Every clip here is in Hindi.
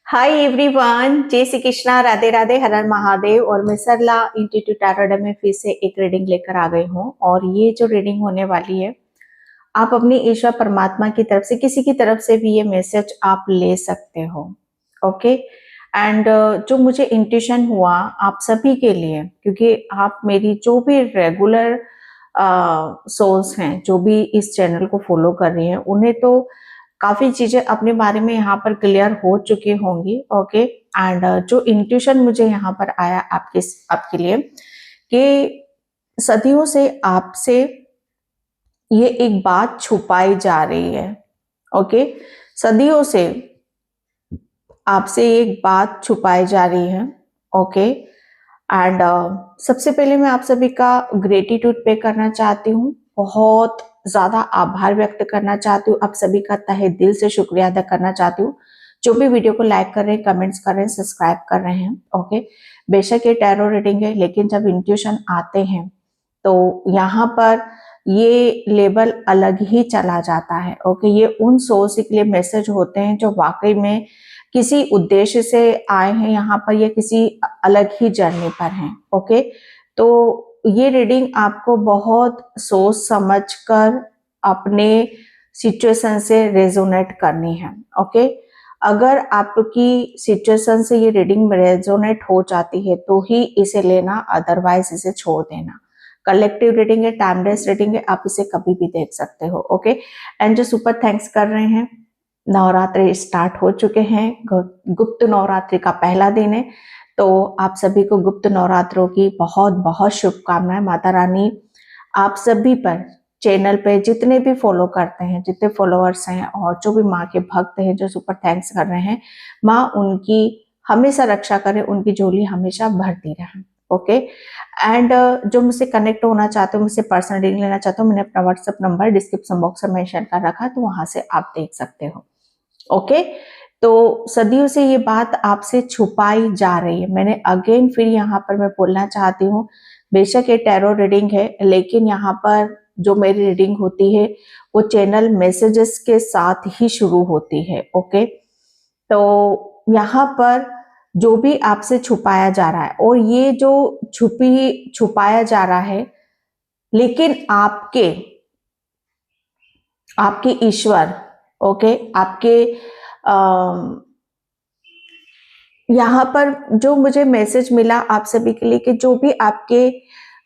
हाय एवरीवन, जय श्री कृष्णा, राधे राधे, हर हर महादेव। और मैं सरला इंस्टीट्यूट टैरोट में फिर से एक रीडिंग लेकर आ गई हूँ। और ये जो रीडिंग होने वाली है, आप अपनी ईश्वर परमात्मा की तरफ से, किसी की तरफ से भी ये मैसेज आप ले सकते हो। ओके। एंड जो मुझे इंट्यूशन हुआ आप सभी के लिए, क्योंकि आप मेरी जो भी रेगुलर सोल्स हैं, जो भी इस चैनल को फॉलो कर रही हैं, उन्हें तो काफी चीजें अपने बारे में यहाँ पर क्लियर हो चुकी होंगी। ओके। एंड जो इंट्यूशन मुझे यहाँ पर आया आपके लिए, कि सदियों से आपसे ये एक बात छुपाई जा रही है। ओके। सदियों से आपसे एक बात छुपाई जा रही है। ओके। एंड सबसे पहले मैं आप सभी का ग्रेटिट्यूड पे करना चाहती हूँ, बहुत ज्यादा आभार व्यक्त करना चाहती हूँ, आप सभी का तहे दिल से शुक्रिया अदा करना चाहती हूँ, जो भी वीडियो को लाइक कर रहे हैं, कमेंट्स कर रहे हैं, सब्सक्राइब कर रहे हैं। ओके। बेशक ये टैरो रीडिंग है, लेकिन जब इंट्यूशन आते हैं तो यहाँ पर ये लेवल अलग ही चला जाता है। ओके। ये उन सोर्स के लिए मैसेज होते हैं जो वाकई में किसी उद्देश्य से आए हैं यहाँ पर, या किसी अलग ही जर्नी पर हैं। ओके। तो ये रीडिंग आपको बहुत सोच समझ कर अपने सिचुएशन से रेजोनेट करनी है। ओके। अगर आपकी सिचुएशन से ये रीडिंग रेजोनेट हो जाती है तो ही इसे लेना, अदरवाइज इसे छोड़ देना। कलेक्टिव रीडिंग है, टाइमलेस रीडिंग है, आप इसे कभी भी देख सकते हो। ओके। एंड जो सुपर थैंक्स कर रहे हैं, नवरात्रि स्टार्ट हो चुके हैं, गुप्त नवरात्रि का पहला दिन है, तो आप सभी को गुप्त नवरात्रों की बहुत बहुत शुभकामनाएं। माता रानी आप सभी पर, चैनल पे जितने भी फॉलो करते हैं, जितने फॉलोअर्स हैं और जो भी माँ के भक्त हैं जो सुपर थैंक्स कर रहे हैं, माँ उनकी हमेशा रक्षा करे, उनकी झोली हमेशा भरती रहे। ओके। एंड जो मुझसे कनेक्ट होना चाहते हो, मुझसे पर्सनल रीडिंग लेना चाहते हो, मैंने अपना व्हाट्सएप नंबर डिस्क्रिप्शन बॉक्स में मेंशन कर रखा है, तो वहां से आप देख सकते हो। ओके। तो सदियों से ये बात आपसे छुपाई जा रही है। मैंने अगेन फिर यहाँ पर मैं बोलना चाहती हूँ, बेशक ये टैरो रीडिंग है, लेकिन यहाँ पर जो मेरी रीडिंग होती है वो चैनल मैसेजेस के साथ ही शुरू होती है। ओके। तो यहाँ पर जो भी आपसे छुपाया जा रहा है, और ये जो छुपाया जा रहा है, लेकिन आपके ईश्वर, ओके, आपके यहाँ पर जो मुझे मैसेज मिला आप सभी के लिए, कि जो भी आपके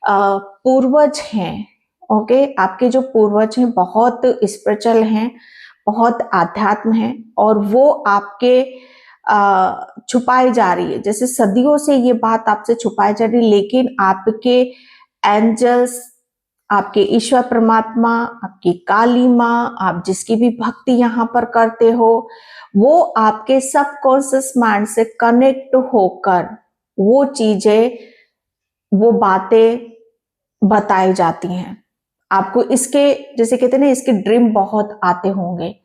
पूर्वज हैं, ओके, आपके जो पूर्वज हैं बहुत स्पिरिचुअल हैं, बहुत आध्यात्म हैं, और वो आपके छुपाई जा रही है। जैसे सदियों से ये बात आपसे छुपाई जा रही है, लेकिन आपके एंजल्स, आपके ईश्वर परमात्मा, आपकी काली माँ, आप जिसकी भी भक्ति यहाँ पर करते हो, वो आपके सबकॉन्शियस माइंड से कनेक्ट होकर वो चीजें, वो बातें बताई जाती हैं आपको। इसके जैसे कहते हैं ना, इसके ड्रीम बहुत आते होंगे।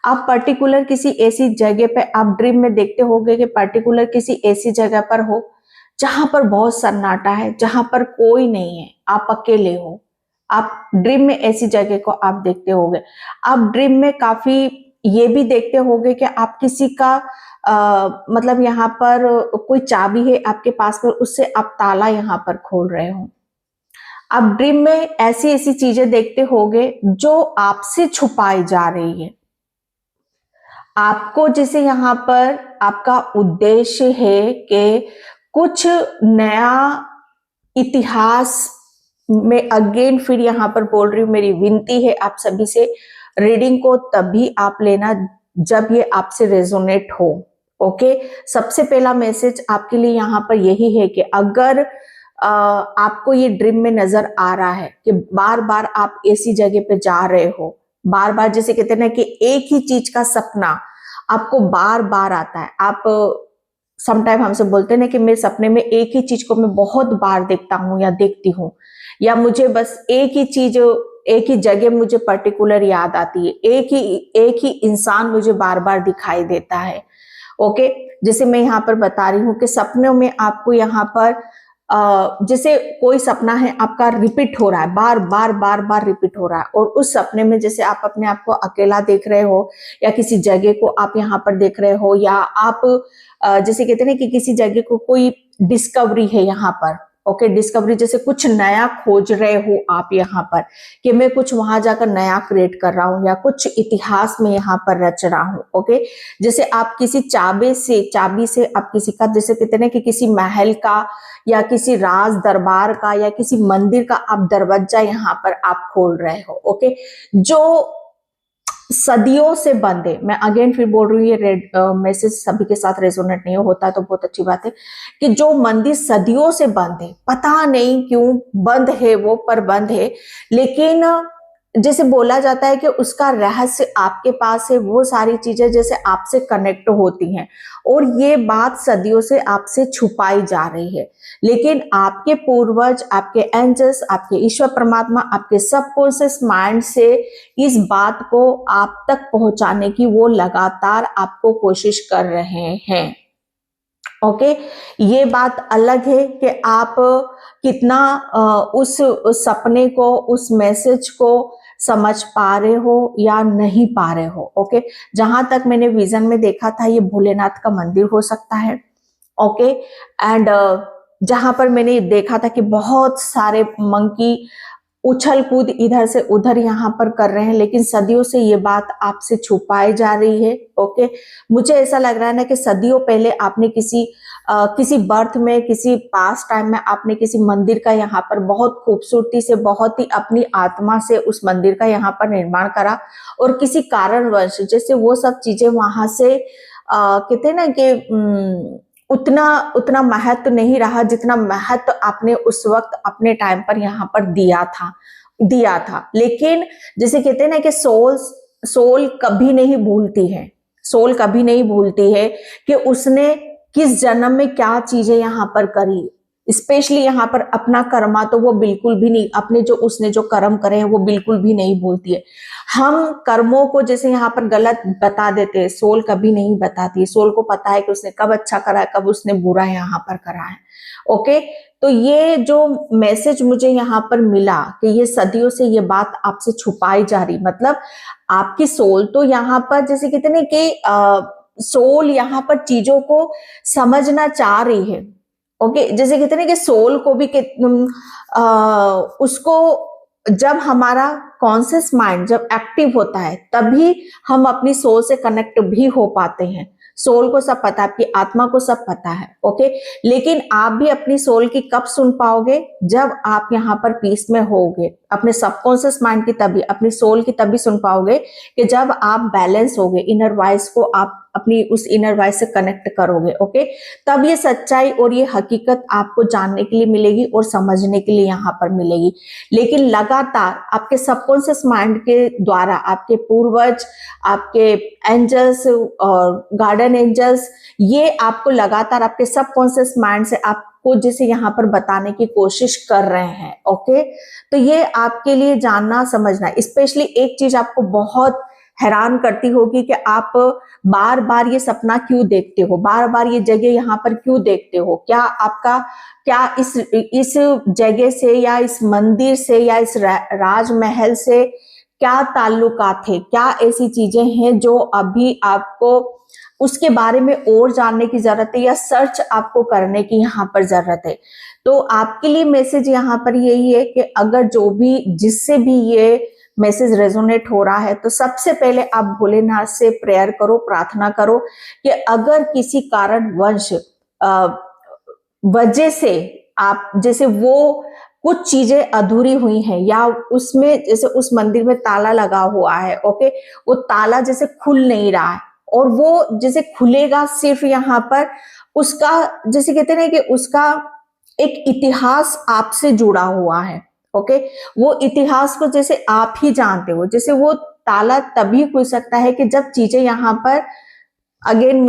आप पर्टिकुलर किसी ऐसी जगह पे आप ड्रीम में देखते होंगे कि पर्टिकुलर किसी ऐसी जगह पर हो जहां पर बहुत सन्नाटा है, जहां पर कोई नहीं है, आप अकेले हो। आप ड्रीम में ऐसी जगह को आप देखते होंगे। आप ड्रीम में काफी ये भी देखते होंगे कि आप किसी का मतलब यहाँ पर कोई चाबी है आपके पास में, उससे आप ताला यहाँ पर खोल रहे हो। आप ड्रीम में ऐसी ऐसी चीजें देखते होंगे जो आपसे छुपाई जा रही है। आपको जैसे यहाँ पर आपका उद्देश्य है कि कुछ नया इतिहास में, अगेन फिर यहाँ पर बोल रही हूँ, मेरी विनती है आप सभी से, रीडिंग को तभी आप लेना जब ये आपसे रेजोनेट हो। ओके। सबसे पहला मैसेज आपके लिए यहाँ पर यही है कि अगर आपको ये ड्रीम में नजर आ रहा है कि बार बार आप ऐसी जगह पे जा रहे हो, बार बार जैसे कहते हैं ना कि एक ही चीज का सपना आपको बार बार आता है। आप समटाइम हमसे बोलते हैं ना कि मेरे सपने में एक ही चीज को मैं बहुत बार देखता हूँ या देखती हूँ, या मुझे बस एक ही चीज, एक ही जगह मुझे पर्टिकुलर याद आती है, एक ही इंसान मुझे बार बार दिखाई देता है। ओके। जैसे मैं यहाँ पर बता रही हूँ कि सपनों में आपको यहाँ पर जैसे कोई सपना है आपका रिपीट हो रहा है, बार बार बार बार रिपीट हो रहा है, और उस सपने में जैसे आप अपने आप को अकेला देख रहे हो, या किसी जगह को आप यहाँ पर देख रहे हो, या आप जैसे कहते हैं ना कि किसी जगह को कोई डिस्कवरी है यहाँ पर, ओके, डिस्कवरी जैसे कुछ नया खोज रहे हो आप यहाँ पर, कि मैं कुछ वहां जाकर नया क्रिएट कर रहा हूँ, या कुछ इतिहास में यहाँ पर रच रहा हूँ, ओके। जैसे आप किसी चाबी से आप किसी का, जैसे कहते हैं कि किसी महल का या किसी राज दरबार का या किसी मंदिर का आप दरवाजा यहाँ पर आप खोल रहे हो, ओके, जो सदियों से बंद है। मैं अगेन फिर बोल रही हूँ, ये मैसेज सभी के साथ रेजोनेट नहीं होता तो बहुत अच्छी बात है, कि जो मंदिर सदियों से बंद है, पता नहीं क्यों बंद है वो, पर बंद है, लेकिन जैसे बोला जाता है कि उसका रहस्य आपके पास है, वो सारी चीजें जैसे आपसे कनेक्ट होती हैं, और ये बात सदियों से आपसे छुपाई जा रही है, लेकिन आपके पूर्वज, आपके एंजल्स, आपके ईश्वर परमात्मा, आपके सबकॉन्शियस माइंड से इस बात को आप तक पहुंचाने की वो लगातार आपको कोशिश कर रहे हैं, ओके। ये बात अलग है कि आप कितना उस सपने को, उस मैसेज को समझ पा रहे हो या नहीं पा रहे हो, ओके। जहां तक मैंने विजन में देखा था, ये भोलेनाथ का मंदिर हो सकता है, ओके। एंड जहां पर मैंने देखा था कि बहुत सारे मंकी उछल कूद इधर से उधर यहाँ पर कर रहे हैं, लेकिन सदियों से ये बात आपसे छुपाई जा रही है, ओके। मुझे ऐसा लग रहा है ना कि सदियों पहले आपने किसी बर्थ में, किसी पास्ट टाइम में आपने किसी मंदिर का यहाँ पर बहुत खूबसूरती से, बहुत ही अपनी आत्मा से उस मंदिर का यहाँ पर निर्माण करा, और किसी कारणवश जैसे वो सब चीजें वहां से कहते हैं ना कि उतना महत्व नहीं रहा जितना महत्व आपने उस वक्त अपने टाइम पर यहाँ पर दिया था। लेकिन जैसे कहते हैं ना कि सोल कभी नहीं भूलती है, सोल कभी नहीं भूलती है कि उसने किस जन्म में क्या चीजें यहाँ पर करी, स्पेशली यहाँ पर अपना कर्मा तो वो बिल्कुल भी नहीं, अपने जो उसने जो कर्म करे हैं वो बिल्कुल भी नहीं भूलती है। हम कर्मों को जैसे यहाँ पर गलत बता देते हैं, सोल कभी नहीं बताती, सोल को पता है कि उसने कब अच्छा करा है, कब उसने बुरा यहाँ पर करा है, ओके। तो ये जो मैसेज मुझे यहाँ पर मिला कि ये सदियों से ये बात आपसे छुपाई जा रही, मतलब आपकी सोल तो यहाँ पर जैसे कहते हैं कि सोल यहाँ पर चीजों को समझना चाह रही है, ओके। जैसे कहते हैं कि सोल को भी उसको जब हमारा कॉन्शियस माइंड जब एक्टिव होता है तभी हम अपनी सोल से कनेक्ट भी हो पाते हैं। सोल को सब पता है, आपकी आत्मा को सब पता है, ओके। लेकिन आप भी अपनी सोल की कब सुन पाओगे, जब आप यहाँ पर पीस में होगे, अपने सबकॉन्शियस माइंड की तभी, अपनी सोल की तभी सुन पाओगे कि जब आप बैलेंस होगे, इनर वॉइस को आप अपनी उस इनर वॉइस से कनेक्ट करोगे, ओके। तब ये सच्चाई और ये हकीकत आपको जानने के लिए मिलेगी और समझने के लिए यहाँ पर मिलेगी। लेकिन लगातार आपके सबकॉन्शियस माइंड के द्वारा आपके पूर्वज, आपके एंजल्स और गार्डन एंजल्स, ये आपको लगातार आपके सबकॉन्शियस माइंड से आपको जैसे यहाँ पर बताने की कोशिश कर रहे हैं, ओके। तो ये आपके लिए जानना समझना, स्पेशली एक चीज आपको बहुत हैरान करती होगी कि आप बार बार ये सपना क्यों देखते हो, बार बार ये जगह यहाँ पर क्यों देखते हो, क्या इस जगह से या इस मंदिर से या इस राजमहल से क्या ताल्लुकात है, क्या ऐसी चीजें हैं जो अभी आपको उसके बारे में और जानने की जरूरत है या सर्च आपको करने की यहाँ पर जरूरत है। तो आपके लिए मैसेज यहाँ पर यही है कि अगर जिससे भी ये मैसेज रेजोनेट हो रहा है, तो सबसे पहले आप भोलेनाथ से प्रेयर करो, प्रार्थना करो कि अगर किसी कारणवश वजह से आप जैसे वो कुछ चीजें अधूरी हुई हैं, या उसमें जैसे उस मंदिर में ताला लगा हुआ है, ओके, वो ताला जैसे खुल नहीं रहा है, और वो जैसे खुलेगा सिर्फ यहाँ पर उसका जैसे कहते हैं कि उसका एक इतिहास आपसे जुड़ा हुआ है, ओके। वो इतिहास को जैसे आप ही जानते हो, जैसे वो ताला तभी खुल सकता है कि जब चीजें यहाँ पर अगेन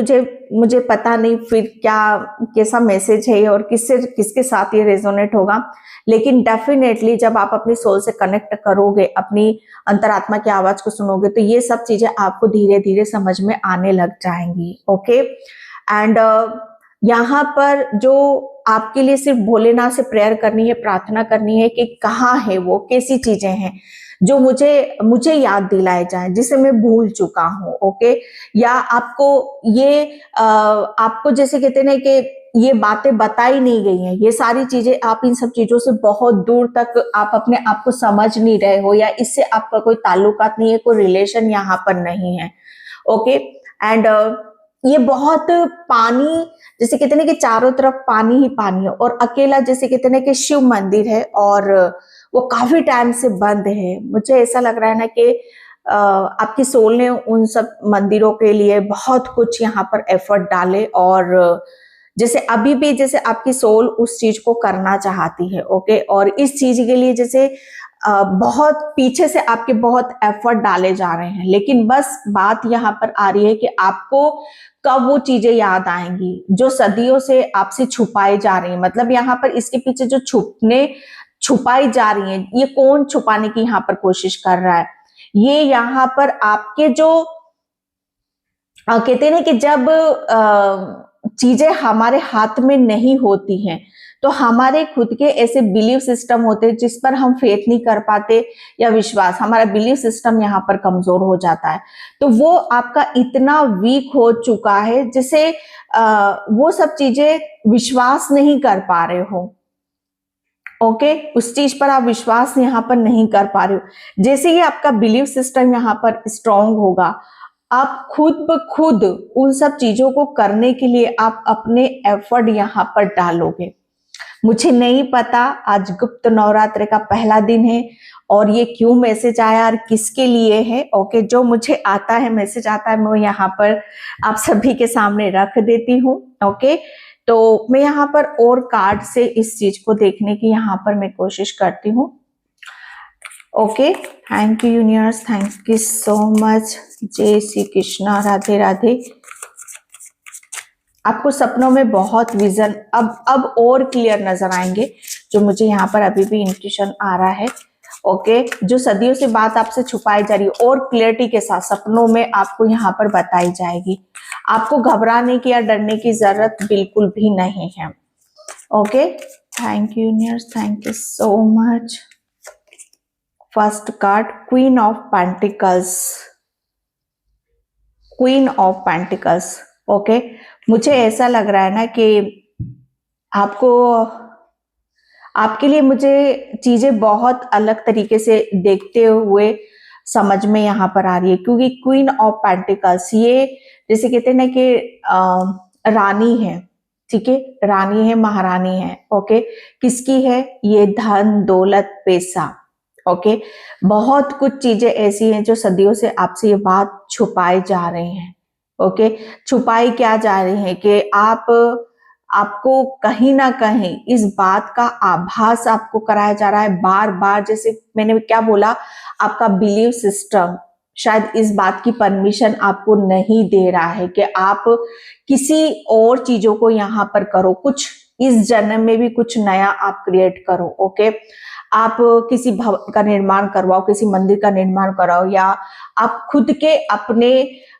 मुझे पता नहीं फिर कैसा मैसेज है और किसके साथ ये रेजोनेट होगा, लेकिन डेफिनेटली जब आप अपनी सोल से कनेक्ट करोगे, अपनी अंतरात्मा की आवाज को सुनोगे, तो ये सब चीजें आपको धीरे धीरे समझ में आने लग जाएंगी, ओके। एंड यहाँ पर जो आपके लिए सिर्फ भोलेनाथ से प्रेयर करनी है, प्रार्थना करनी है कि कहाँ है वो, कैसी चीजें हैं जो मुझे मुझे याद दिलाए जाए, जिसे मैं भूल चुका हूँ। ओके, या आपको ये आपको जैसे कहते हैं ना कि ये बातें बताई नहीं गई हैं, ये सारी चीजें आप इन सब चीजों से बहुत दूर तक आप अपने आप को समझ नहीं रहे हो, या इससे आपका कोई ताल्लुकात नहीं है, कोई रिलेशन यहाँ पर नहीं है। ओके, एंड ये बहुत पानी, जैसे कहते हैं कि चारों तरफ पानी ही पानी है, और अकेला जैसे कहते हैं कि शिव मंदिर है और वो काफी टाइम से बंद है। मुझे ऐसा लग रहा है ना कि आपकी सोल ने उन सब मंदिरों के लिए बहुत कुछ यहाँ पर एफर्ट डाले, और जैसे अभी भी जैसे आपकी सोल उस चीज को करना चाहती है। ओके, और इस चीज के लिए जैसे बहुत पीछे से आपके बहुत एफर्ट डाले जा रहे हैं, लेकिन बस बात यहाँ पर आ रही है कि आपको कब वो चीजें याद आएंगी जो सदियों से आपसे छुपाई जा रही है। मतलब यहाँ पर इसके पीछे जो छुपाई जा रही है, ये कौन छुपाने की यहाँ पर कोशिश कर रहा है? ये यहाँ पर आपके जो कहते हैं ना कि जब चीजें हमारे हाथ में नहीं होती हैं, तो हमारे खुद के ऐसे बिलीव सिस्टम होते हैं जिस पर हम फेथ नहीं कर पाते, या विश्वास, हमारा बिलीव सिस्टम यहाँ पर कमजोर हो जाता है। तो वो आपका इतना वीक हो चुका है जिसे वो सब चीजें विश्वास नहीं कर पा रहे हो। ओके, उस चीज पर आप विश्वास यहाँ पर नहीं कर पा रहे हो। जैसे ही आपका बिलीव सिस्टम यहाँ पर स्ट्रांग होगा, आप खुद ब खुद उन सब चीजों को करने के लिए आप अपने एफर्ट यहाँ पर डालोगे। मुझे नहीं पता आज गुप्त नवरात्र का पहला दिन है और ये क्यों मैसेज आया और किसके लिए है। ओके, जो मुझे आता है, मैसेज आता है, मैं यहाँ पर आप सभी के सामने रख देती हूँ। ओके, तो मैं यहाँ पर और कार्ड से इस चीज को देखने की यहाँ पर मैं कोशिश करती हूँ। Okay, thank you universe, thank you so much. जय श्री कृष्णा, राधे राधे। आपको सपनों में बहुत विजन अब और क्लियर नजर आएंगे, जो मुझे यहाँ पर अभी भी इंट्यूशन आ रहा है। ओके, जो सदियों से बात आपसे छुपाई जा रही है और क्लियरिटी के साथ सपनों में आपको यहाँ पर बताई जाएगी। आपको घबराने की या डरने की जरूरत बिल्कुल भी नहीं है। Okay, thank you universe, thank you so much. First card, queen of pentacles, queen of pentacles. Okay, मुझे ऐसा लग रहा है ना कि आपके लिए मुझे चीजें बहुत अलग तरीके से देखते हुए समझ में यहाँ पर आ रही है, क्योंकि क्वीन ऑफ पेंटिकल्स ये जैसे कहते हैं ना कि रानी है, ठीक है, रानी है, महारानी है। ओके, किसकी है ये? धन, दौलत, पैसा। ओके, बहुत कुछ चीजें ऐसी हैं जो सदियों से आपसे ये बात छुपाए जा रहे हैं। ओके, छुपाई क्या जा रही है कि आपको कहीं ना कहीं इस बात का आभास आपको कराया जा रहा है बार बार। जैसे मैंने क्या बोला, आपका बिलीव सिस्टम शायद इस बात की परमिशन आपको नहीं दे रहा है कि आप किसी और चीजों को यहाँ पर करो, कुछ इस जन्म में भी कुछ नया आप क्रिएट करो। ओके, आप किसी भवन का निर्माण करवाओ, किसी मंदिर का निर्माण कराओ, या आप खुद के अपने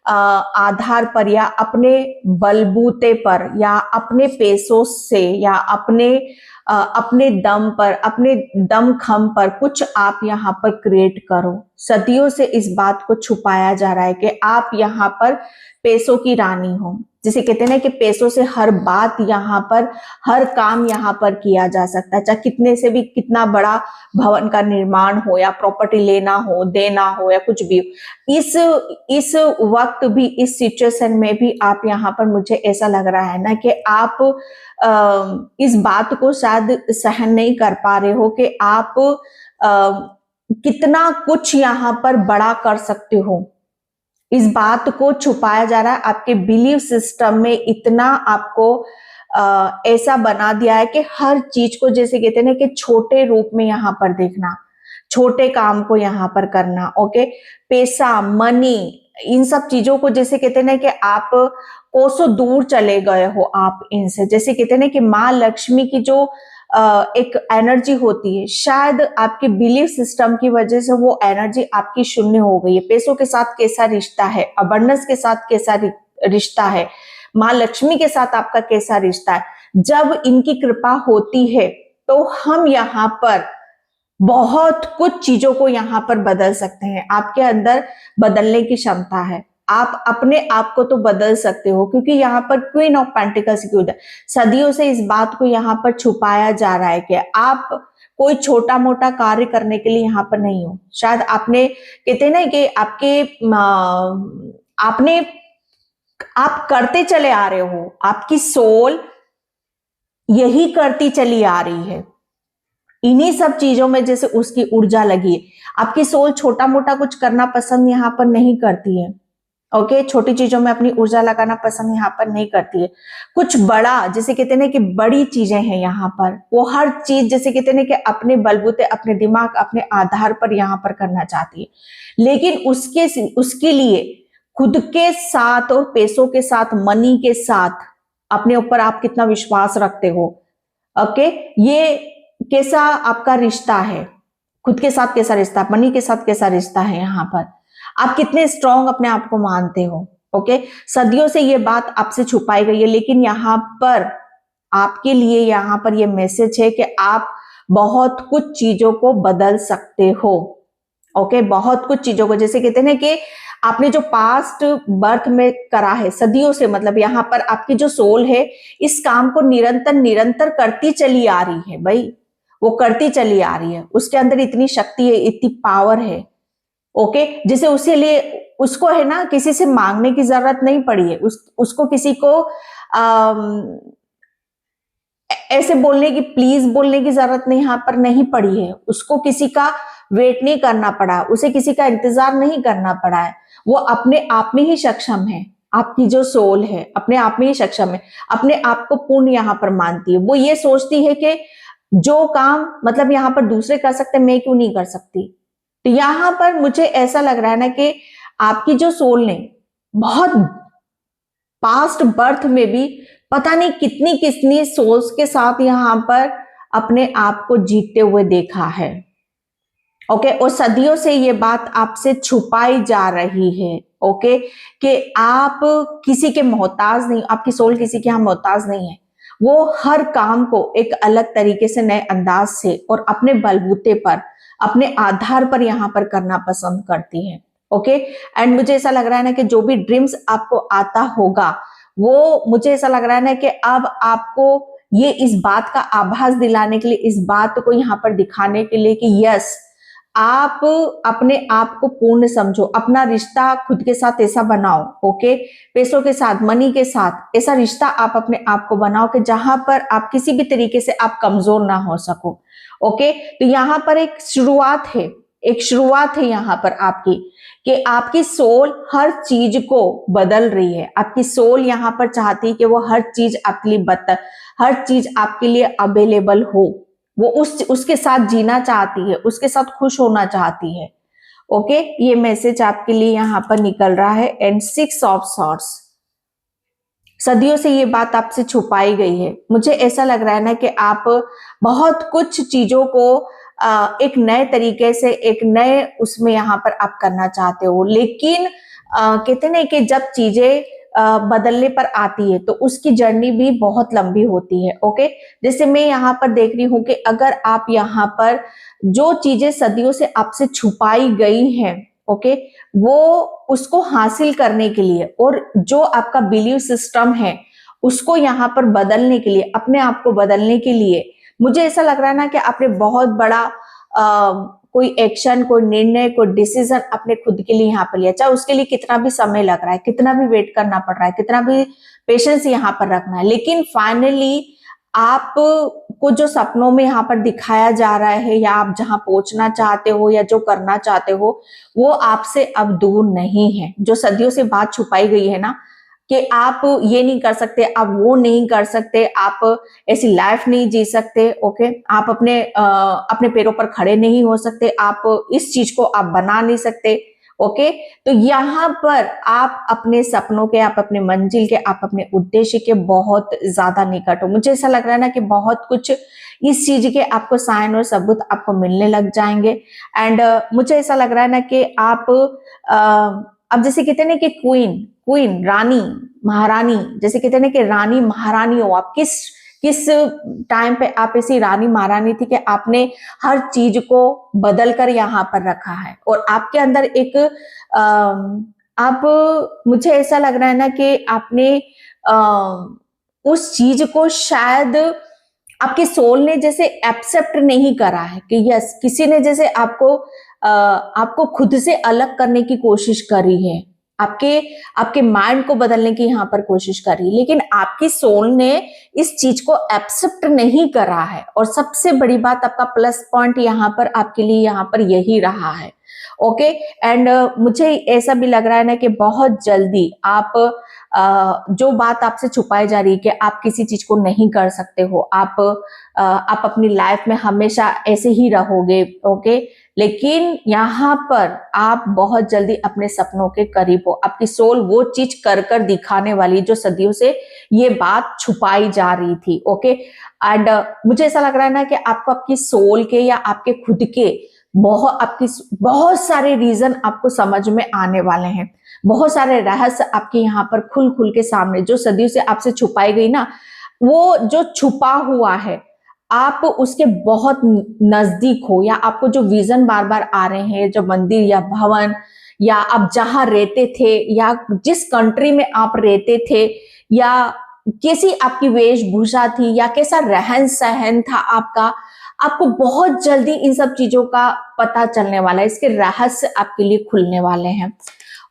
आधार पर या अपने बलबूते पर या अपने पैसों से या अपने दम पर, अपने दमखम पर कुछ आप यहाँ पर क्रिएट करो। सदियों से इस बात को छुपाया जा रहा है कि आप यहाँ पर पैसों की रानी हो। जिसे कहते हैं ना कि पैसों से हर बात यहाँ पर, हर काम यहाँ पर किया जा सकता है, चाहे कितने से भी कितना बड़ा भवन का निर्माण हो या प्रॉपर्टी लेना हो, देना हो, या कुछ भी। इस वक्त भी, इस सिचुएशन में भी आप यहाँ पर, मुझे ऐसा लग रहा है ना कि आप इस बात को शायद सहन नहीं कर पा रहे हो कि आप कितना कुछ यहाँ पर बड़ा कर सकते हो। इस बात को छुपाया जा रहा है, आपके बिलीव सिस्टम में इतना आपको ऐसा बना दिया है कि हर चीज को, जैसे कहते हैं ना कि छोटे रूप में यहाँ पर देखना, छोटे काम को यहाँ पर करना। ओके, पैसा, मनी, इन सब चीजों को जैसे कहते हैं ना कि आप कोसों दूर चले गए हो आप इनसे। जैसे कहते हैं ना कि माँ लक्ष्मी की जो एक एनर्जी होती है, शायद आपके बिलीफ सिस्टम की वजह से वो एनर्जी आपकी शून्य हो गई है। पैसों के साथ कैसा रिश्ता है, अबंडेंस के साथ कैसा रिश्ता है, माँ लक्ष्मी के साथ आपका कैसा रिश्ता है। जब इनकी कृपा होती है तो हम यहाँ पर बहुत कुछ चीजों को यहाँ पर बदल सकते हैं। आपके अंदर बदलने की क्षमता है। आप अपने आप को तो बदल सकते हो, क्योंकि यहाँ पर क्वीन ऑफ पेंटिकल्स की उधर सदियों से इस बात को यहाँ पर छुपाया जा रहा है कि आप कोई छोटा मोटा कार्य करने के लिए यहाँ पर नहीं हो। शायद आपने कहते ना कि आपने आप करते चले आ रहे हो, आपकी सोल यही करती चली आ रही है। इन्हीं सब चीजों में जैसे उसकी ऊर्जा लगी है। आपकी सोल छोटा मोटा कुछ करना पसंद यहाँ पर नहीं करती है। ओके, छोटी चीजों में अपनी ऊर्जा लगाना पसंद यहाँ पर नहीं करती है। कुछ बड़ा, जैसे कहते हैं कि बड़ी चीजें हैं यहाँ पर, वो हर चीज जैसे कहते हैं कि अपने बलबूते, अपने दिमाग, अपने आधार पर यहाँ पर करना चाहती है। लेकिन उसके लिए खुद के साथ और पैसों के साथ, मनी के साथ अपने ऊपर आप कितना विश्वास रखते हो। ओके, ये कैसा आपका रिश्ता है, खुद के साथ कैसा रिश्ता, मनी के साथ कैसा रिश्ता है, यहाँ पर आप कितने स्ट्रांग अपने आप को मानते हो। ओके, सदियों से ये बात आपसे छुपाई गई है, लेकिन यहाँ पर आपके लिए यहाँ पर ये मैसेज है कि आप बहुत कुछ चीजों को बदल सकते हो। ओके, बहुत कुछ चीजों को, जैसे कहते हैं ना कि आपने जो पास्ट बर्थ में करा है सदियों से, मतलब यहाँ पर आपकी जो सोल है इस काम को निरंतर करती चली आ रही है भाई, वो करती चली आ रही है। उसके अंदर इतनी शक्ति है, इतनी पावर है। ओके, जिसे उसे लिए उसको है ना किसी से मांगने की जरूरत नहीं पड़ी है। उसको किसी को ऐसे बोलने की, प्लीज बोलने की जरूरत नहीं यहाँ पर नहीं पड़ी है। उसको किसी का वेट नहीं करना पड़ा, उसे किसी का इंतजार नहीं करना पड़ा है। वो अपने आप में ही सक्षम है। आपकी जो सोल है अपने आप में ही सक्षम है, अपने आप को पूर्ण यहाँ पर मानती है। वो ये सोचती है कि जो काम मतलब यहाँ पर दूसरे कर सकते, मैं क्यों नहीं कर सकती। तो यहाँ पर मुझे ऐसा लग रहा है ना कि आपकी जो सोल ने बहुत पास्ट बर्थ में भी पता नहीं कितनी कितनी सोल्स के साथ यहाँ पर अपने आप को जीतते हुए देखा है। ओके, और सदियों से ये बात आपसे छुपाई जा रही है। ओके, कि आप किसी के मोहताज नहीं, आपकी सोल किसी के यहाँ मोहताज नहीं है। वो हर काम को एक अलग तरीके से, नए अंदाज से और अपने बलबूते पर, अपने आधार पर यहाँ पर करना पसंद करती है। ओके, एंड मुझे ऐसा लग रहा है ना कि जो भी ड्रीम्स आपको आता होगा, वो मुझे ऐसा लग रहा है ना कि अब आपको ये इस बात का आभास दिलाने के लिए, इस बात को यहाँ पर दिखाने के लिए कि यस, आप अपने आप को पूर्ण समझो, अपना रिश्ता खुद के साथ ऐसा बनाओ। ओके, पैसों के साथ, मनी के साथ ऐसा रिश्ता आप अपने आप को बनाओ कि जहां पर आप किसी भी तरीके से आप कमजोर ना हो सको। ओके, तो यहाँ पर एक शुरुआत है, एक शुरुआत है यहाँ पर आपकी, कि आपकी सोल हर चीज को बदल रही है। आपकी सोल यहाँ पर चाहती है कि वो हर चीज आपके लिए हर चीज आपके लिए अवेलेबल हो। वो उसके साथ जीना चाहती है, उसके साथ खुश होना चाहती है। ओके, ये मैसेज आपके लिए यहाँ पर निकल रहा है। एंड 6 ऑफ सॉर्ड्स, सदियों से ये बात आपसे छुपाई गई है। मुझे ऐसा लग रहा है ना कि आप बहुत कुछ चीजों को एक नए तरीके से, एक नए उसमें यहाँ पर आप करना चाहते हो, लेकिन कहते हैं कि जब चीजें बदलने पर आती है तो उसकी जर्नी भी बहुत लंबी होती है। ओके, जैसे मैं यहाँ पर देख रही हूँ कि अगर आप यहाँ पर जो चीजें सदियों से आपसे छुपाई गई हैं, ओके, वो उसको हासिल करने के लिए और जो आपका बिलीव सिस्टम है उसको यहाँ पर बदलने के लिए, अपने आप को बदलने के लिए, मुझे ऐसा लग रहा है ना कि आपने बहुत बड़ा कोई एक्शन, कोई निर्णय, कोई डिसीजन अपने खुद के लिए यहाँ पर लिया। चाहे उसके लिए कितना भी समय लग रहा है, कितना भी वेट करना पड़ रहा है, कितना भी पेशेंस यहाँ पर रखना है, लेकिन फाइनली आप को जो सपनों में यहाँ पर दिखाया जा रहा है, या आप जहां पहुंचना चाहते हो या जो करना चाहते हो, वो आपसे अब दूर नहीं है। जो सदियों से बात छुपाई गई है ना कि आप ये नहीं कर सकते, आप वो नहीं कर सकते, आप ऐसी लाइफ नहीं जी सकते। ओके, आप अपने पैरों पर खड़े नहीं हो सकते, आप इस चीज को आप बना नहीं सकते। ओके, तो यहाँ पर आप अपने सपनों के, आप अपने मंजिल के, आप अपने उद्देश्य के बहुत ज्यादा निकट हो। मुझे ऐसा लग रहा है ना कि बहुत कुछ इस चीज के आपको साइन और सबूत आपको मिलने लग जाएंगे। एंड मुझे ऐसा लग रहा है ना कि आप अब जैसे कहते हैं ना कि क्वीन क्वीन रानी महारानी, जैसे कहते हैं ना कि रानी महारानी हो आप, किस किस टाइम पे आप ऐसी रानी महारानी थी कि आपने हर चीज को बदल कर यहाँ पर रखा है, और आपके अंदर एक आप, मुझे ऐसा लग रहा है ना कि आपने उस चीज को शायद आपके सोल ने जैसे एक्सेप्ट नहीं करा है कि यस, किसी ने जैसे आपको खुद से अलग करने की कोशिश करी है, आपके आपके माइंड को बदलने की यहाँ पर कोशिश करी, लेकिन आपकी सोल ने इस चीज को एक्सेप्ट नहीं करा है। और सबसे बड़ी बात, आपका प्लस पॉइंट यहाँ पर आपके लिए यहाँ पर यही रहा है। ओके, एंड मुझे ऐसा भी लग रहा है ना कि बहुत जल्दी आप जो बात आपसे छुपाई जा रही है कि आप किसी चीज को नहीं कर सकते हो, आप अपनी लाइफ में हमेशा ऐसे ही रहोगे। ओके, लेकिन यहाँ पर आप बहुत जल्दी अपने सपनों के करीब हो। आपकी सोल वो चीज कर कर दिखाने वाली जो सदियों से ये बात छुपाई जा रही थी। ओके, एंड मुझे ऐसा लग रहा है ना कि आपको आपकी सोल के या आपके खुद के बहुत सारे रीजन आपको समझ में आने वाले हैं। बहुत सारे रहस्य आपके यहाँ पर खुल खुल के सामने, जो सदियों से आपसे छुपाई गई ना, वो जो छुपा हुआ है आप उसके बहुत नजदीक हो, या आपको जो विजन बार बार आ रहे हैं, जो मंदिर या भवन या आप जहां रहते थे या जिस कंट्री में आप रहते थे, या कैसी आपकी वेशभूषा थी या कैसा रहन सहन था आपका, आपको बहुत जल्दी इन सब चीजों का पता चलने वाला है, इसके रहस्य आपके लिए खुलने वाले हैं।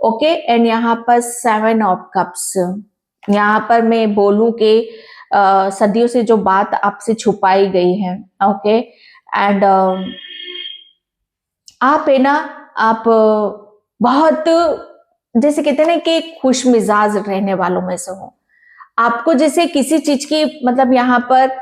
ओके, एंड यहाँ पर 7 ऑफ कप्स, यहाँ पर मैं बोलूं कि सदियों से जो बात आपसे छुपाई गई है। ओके, एंड आप है ना, आप बहुत जैसे कहते हैं ना कि खुश मिजाज रहने वालों में से हो। आपको जैसे किसी चीज की मतलब यहाँ पर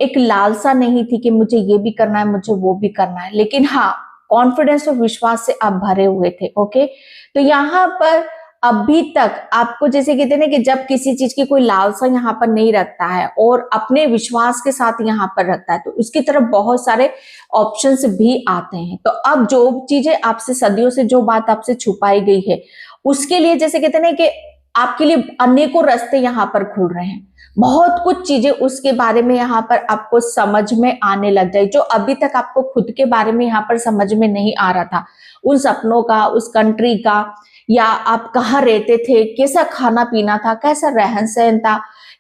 एक लालसा नहीं थी कि मुझे ये भी करना है, मुझे वो भी करना है, लेकिन हाँ, कॉन्फिडेंस और विश्वास से आप भरे हुए थे। ओके, तो यहाँ पर अभी तक आपको जैसे कहते हैं ना कि जब किसी चीज की कोई लालसा यहाँ पर नहीं रखता है और अपने विश्वास के साथ यहाँ पर रखता है, तो उसकी तरफ बहुत सारे ऑप्शंस भी आते हैं। तो अब जो चीजें आपसे सदियों से जो बात आपसे छुपाई गई है, उसके लिए जैसे कहते हैं ना कि आपके लिए अनेकों रास्ते यहाँ पर खुल रहे हैं। बहुत कुछ चीजें उसके बारे में यहाँ पर आपको समझ में आने लग जाए, जो अभी तक आपको खुद के बारे में यहाँ पर समझ में नहीं आ रहा था। उन सपनों का, उस कंट्री का, या आप कहाँ रहते थे, कैसा खाना पीना था, कैसा रहन सहन था,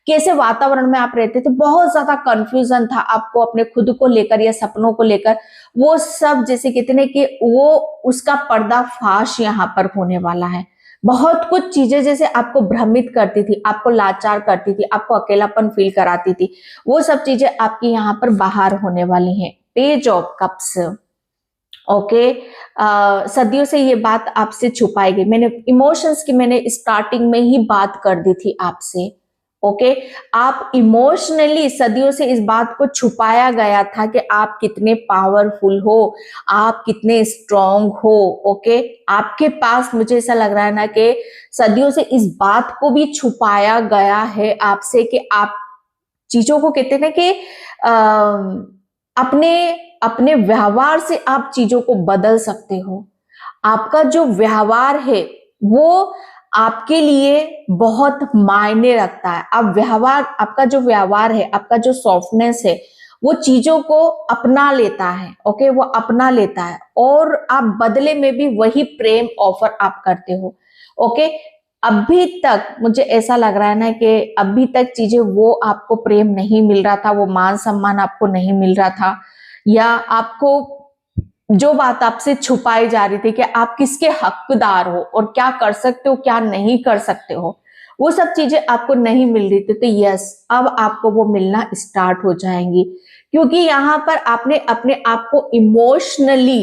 कैसे वातावरण में आप रहते थे, बहुत ज्यादा कंफ्यूजन था आपको अपने खुद को लेकर या सपनों को लेकर। वो सब जैसे कहते हैं कि वो उसका पर्दाफाश यहाँ पर होने वाला है। बहुत कुछ चीजें जैसे आपको भ्रमित करती थी, आपको लाचार करती थी, आपको अकेलापन फील कराती थी, वो सब चीजें आपकी यहाँ पर बाहर होने वाली हैं। Page of cups. ओके, सदियों से ये बात आपसे छुपाई गई। मैंने इमोशंस की मैंने स्टार्टिंग में ही बात कर दी थी आपसे। ओके, आप इमोशनली सदियों से इस बात को छुपाया गया था कि आप कितने पावरफुल हो, आप कितने स्ट्रांग हो। ओके, आपके पास मुझे ऐसा लग रहा है ना कि सदियों से इस बात को भी छुपाया गया है आपसे कि आप चीजों को कहते हैं ना कि अपने अपने व्यवहार से आप चीजों को बदल सकते हो। आपका जो व्यवहार है वो आपके लिए बहुत मायने रखता है। आप व्यवहार, आपका जो व्यवहार है, आपका जो सॉफ्टनेस है, वो चीजों को अपना लेता है। ओके, वो अपना लेता है और आप बदले में भी वही प्रेम ऑफर आप करते हो। ओके, अभी तक मुझे ऐसा लग रहा है ना कि अभी तक चीजें वो आपको प्रेम नहीं मिल रहा था, वो मान सम्मान आपको नहीं मिल रहा था, या आपको जो बात आपसे छुपाई जा रही थी कि आप किसके हकदार हो और क्या कर सकते हो, क्या नहीं कर सकते हो, वो सब चीजें आपको नहीं मिल रही थी। तो यस, अब आपको वो मिलना स्टार्ट हो जाएंगी, क्योंकि यहाँ पर आपने अपने आप को इमोशनली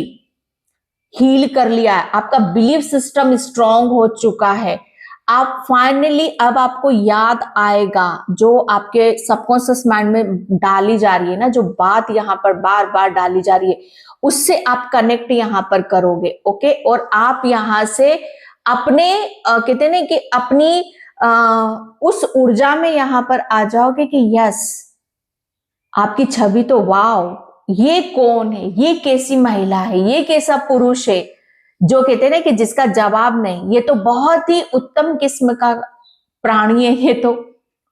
हील कर लिया है। आपका बिलीफ सिस्टम स्ट्रांग हो चुका है। आप फाइनली, अब आपको याद आएगा जो आपके सबकॉन्शियस माइंड में डाली जा रही है ना, जो बात यहाँ पर बार बार डाली जा रही है, उससे आप कनेक्ट यहाँ पर करोगे। ओके, और आप यहाँ से अपने कहते हैं ना कि अपनी उस ऊर्जा में यहाँ पर आ जाओगे कि यस, आपकी छवि तो वाव, ये कौन है, ये कैसी महिला है, ये कैसा पुरुष है, जो कहते हैं ना कि जिसका जवाब नहीं, ये तो बहुत ही उत्तम किस्म का प्राणी है ये तो।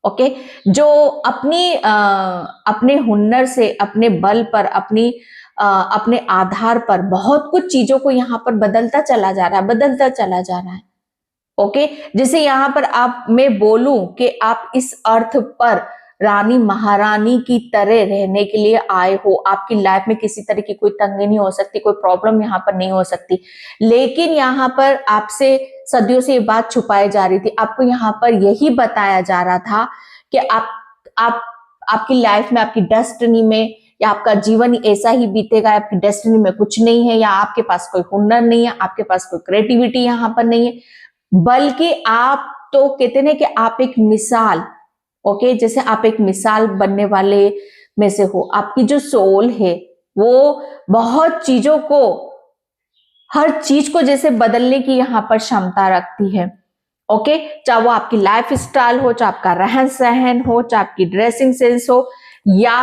ओके, जो अपने हुनर से, अपने बल पर, अपने आधार पर बहुत कुछ चीजों को यहाँ पर बदलता चला जा रहा है, बदलता चला जा रहा है। ओके, जैसे यहाँ पर मैं बोलूं कि आप इस अर्थ पर रानी महारानी की तरह रहने के लिए आए हो, आपकी लाइफ में किसी तरह की कोई तंगी नहीं हो सकती, कोई प्रॉब्लम यहाँ पर नहीं हो सकती, लेकिन यहाँ पर आपसे सदियों से ये बात छुपाई जा रही थी। आपको यहाँ पर यही बताया जा रहा था कि आप आपकी लाइफ में, आपकी डेस्टिनी में, या आपका जीवन ऐसा ही बीतेगा, आपकी डेस्टिनी में कुछ नहीं है, या आपके पास कोई हुनर नहीं है, आपके पास कोई क्रिएटिविटी यहाँ पर नहीं है, बल्कि आप तो कहते हैं कि आप एक मिसाल, ओके, जैसे आप एक मिसाल बनने वाले में से हो। आपकी जो सोल है वो बहुत चीजों को, हर चीज को जैसे बदलने की यहाँ पर क्षमता रखती है। ओके, चाहे वो आपकी लाइफ स्टाइल हो, चाहे आपका रहन सहन हो, चाहे आपकी ड्रेसिंग सेंस हो, या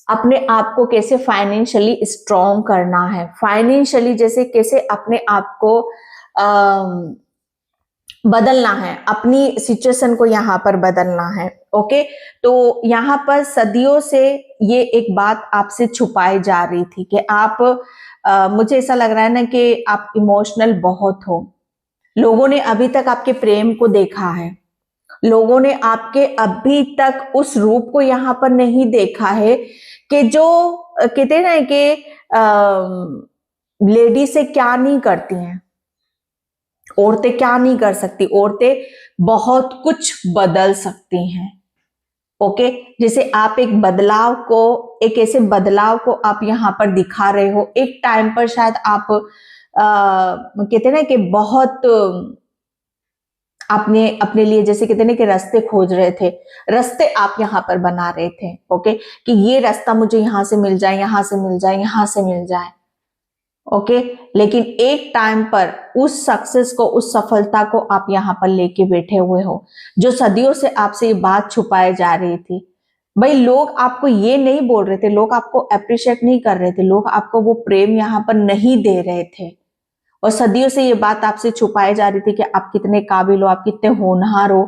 अपने आप को कैसे फाइनेंशियली स्ट्रॉन्ग करना है, फाइनेंशियली जैसे कैसे अपने आप को बदलना है, अपनी सिचुएशन को यहाँ पर बदलना है। ओके, तो यहाँ पर सदियों से ये एक बात आपसे छुपाई जा रही थी कि आप मुझे ऐसा लग रहा है ना कि आप इमोशनल बहुत हो। लोगों ने अभी तक आपके प्रेम को देखा है, लोगों ने आपके अभी तक उस रूप को यहाँ पर नहीं देखा है कि जो कहते हैं ना कि लेडी से क्या नहीं करती हैं, औरतें क्या नहीं कर सकती, औरतें बहुत कुछ बदल सकती हैं। ओके, जैसे आप एक बदलाव को, एक ऐसे बदलाव को आप यहाँ पर दिखा रहे हो। एक टाइम पर शायद आप कहते हैं ना कि बहुत आपने अपने लिए जैसे कहते हैं ना कि रास्ते खोज रहे थे, रास्ते आप यहाँ पर बना रहे थे। ओके, कि ये रास्ता मुझे यहाँ से मिल जाए, यहाँ से मिल जाए, यहाँ से मिल जाए। ओके, लेकिन एक टाइम पर उस सक्सेस को, उस सफलता को आप यहाँ पर लेके बैठे हुए हो, जो सदियों से आपसे ये बात छुपाई जा रही थी। भाई, लोग आपको ये नहीं बोल रहे थे, लोग आपको अप्रिशिएट नहीं कर रहे थे, लोग आपको वो प्रेम यहाँ पर नहीं दे रहे थे, और सदियों से ये बात आपसे छुपाई जा रही थी कि आप कितने काबिल हो, आप कितने होनहार हो,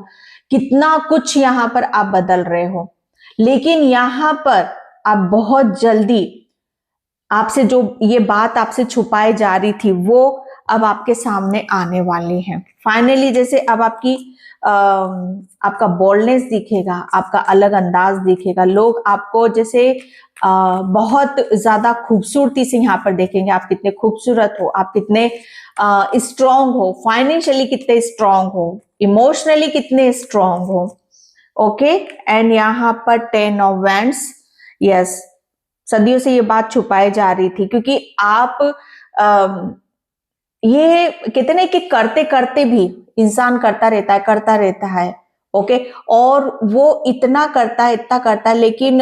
कितना कुछ यहाँ पर आप बदल रहे हो। लेकिन यहाँ पर आप बहुत जल्दी, आपसे जो ये बात आपसे छुपाई जा रही थी वो अब आपके सामने आने वाली है। फाइनली जैसे अब आपका बोल्डनेस दिखेगा, आपका अलग अंदाज दिखेगा, लोग आपको जैसे बहुत ज्यादा खूबसूरती से यहाँ पर देखेंगे। आप कितने खूबसूरत हो, आप कितने स्ट्रॉन्ग हो, फाइनेंशियली कितने स्ट्रॉन्ग हो, इमोशनली कितने स्ट्रॉन्ग हो। ओके, एंड यहाँ पर 10 ऑफ वैंड्स, यस, सदियों से ये बात छुपाई जा रही थी, क्योंकि आप ये कहते ना कि करते करते भी इंसान करता रहता है, करता रहता है। ओके, और वो इतना करता है, इतना करता है, लेकिन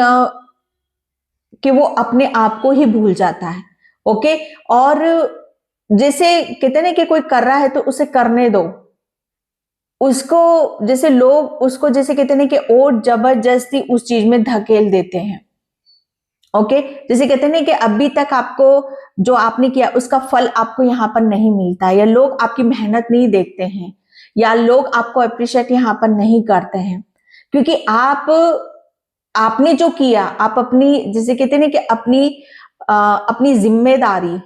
कि वो अपने आप को ही भूल जाता है। ओके, और जैसे कहते ना कि कोई कर रहा है तो उसे करने दो, उसको जैसे लोग उसको जैसे कहते ना कि और जबरदस्ती उस चीज में धकेल देते हैं। ओके, जैसे कहते हैं ना कि अभी तक आपको जो आपने किया उसका फल आपको यहाँ पर नहीं मिलता, या लोग आपकी मेहनत नहीं देखते हैं, या लोग आपको अप्रिशिएट यहाँ पर नहीं करते हैं, क्योंकि आपने जो किया, आप अपनी जैसे कहते हैं ना कि अपनी जिम्मेदारी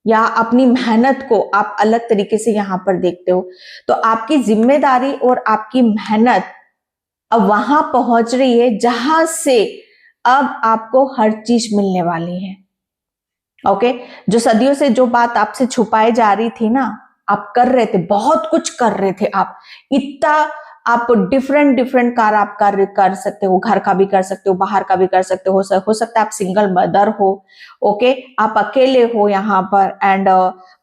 या अपनी मेहनत को आप अलग तरीके से यहाँ पर देखते हो। तो आपकी जिम्मेदारी और आपकी मेहनत अब वहां पहुंच रही है जहां से अब आपको हर चीज मिलने वाली है। ओके, जो सदियों से जो बात आपसे छुपाई जा रही थी ना, आप कर रहे थे, बहुत कुछ कर रहे थे, आप इतना, आप डिफरेंट कार आप कार्य कर सकते हो, घर का भी कर सकते हो, बाहर का भी कर सकते हो सकता है आप सिंगल मदर हो। ओके, आप अकेले हो यहाँ पर, एंड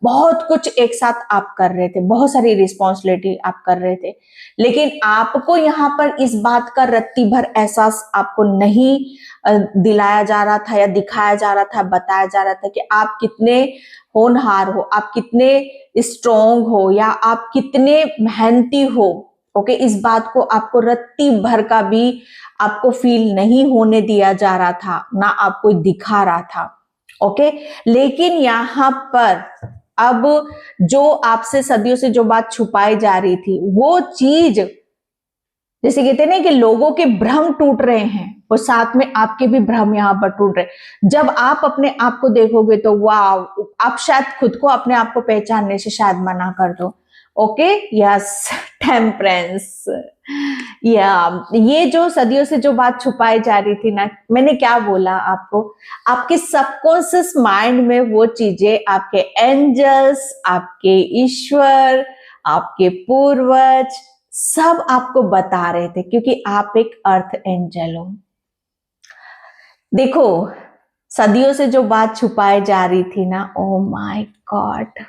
बहुत कुछ एक साथ आप कर रहे थे, बहुत सारी रिस्पॉन्सिबिलिटी आप कर रहे थे, लेकिन आपको यहाँ पर इस बात का रत्ती भर एहसास आपको नहीं दिलाया जा रहा था, या दिखाया जा रहा था, बताया जा रहा था कि आप कितने होनहार हो, आप कितने स्ट्रॉन्ग हो, या आप कितने मेहनती हो। ओके, इस बात को आपको रत्ती भर का भी आपको फील नहीं होने दिया जा रहा था, ना आपको दिखा रहा था। ओके, लेकिन यहाँ पर अब जो आपसे सदियों से जो बात छुपाई जा रही थी, वो चीज, जैसे कहते हैं ना कि लोगों के भ्रम टूट रहे हैं, और साथ में आपके भी भ्रम यहाँ पर टूट रहे। जब आप अपने आप को देखोगे तो वाह, आप शायद खुद को अपने आप को पहचानने से शायद मना कर दो। Okay, yes, temperance. या ये जो सदियों से जो बात छुपाई जा रही थी ना, मैंने क्या बोला आपको, आपके सबकॉन्शियस माइंड में वो चीजें आपके एंजल्स, आपके ईश्वर, आपके पूर्वज सब आपको बता रहे थे, क्योंकि आप एक अर्थ एंजल हो। देखो, सदियों से जो बात छुपाई जा रही थी ना, ओ माय गॉड,